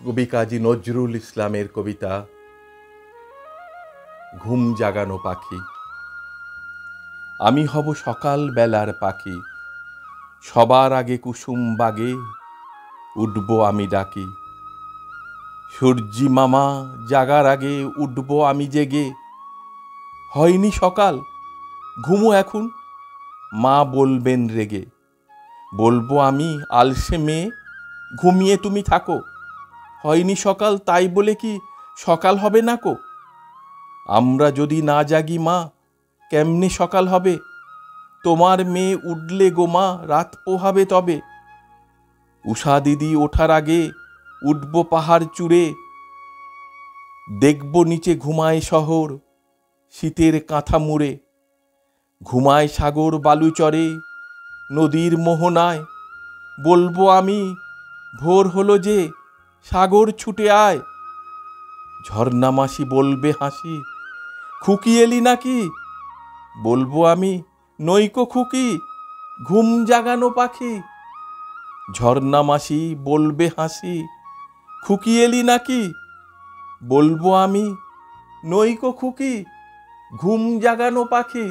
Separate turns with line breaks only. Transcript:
কবি কাজী নজরুল ইসলামের কবিতা ঘুম জাগানো পাখি। আমি হব সকাল বেলার পাখি, সবার আগে কুসুম বাগে উঠব আমি ডাকি। সূর্যি মামা জাগার আগে উঠব আমি জেগে। হয়নি সকাল, ঘুমো এখন, মা বলবেন রেগে। বলবো আমি আলসে মেয়ে, ঘুমিয়ে তুমি থাকো। হয়নি সকাল তাই বলে কি সকাল হবে না কো? আমরা যদি না জাগি মা, কেমনে সকাল হবে? তোমার মেয়ে উঠলে গো মা, রাত পোহাবে তবে। উষা দিদি ওঠার আগে উঠব পাহাড় চূড়ে। দেখব নিচে ঘুমায় শহর শীতের কাঁথা মুড়ে। ঘুমায় সাগর বালুচরে নদীর মোহনায়। বলবো আমি ভোর হলো যে, সাগর ছুটে আয়। ঝর্ণা মাসি বলবে হাসি, খুকি এলি নাকি? বলবো আমি নইকো খুকি, ঘুম জাগানো পাখি। ঝর্ণা মাসি বলবে হাসি, খুকি এলি নাকি? বলবো আমি নইকো খুকি, ঘুম জাগানো পাখি।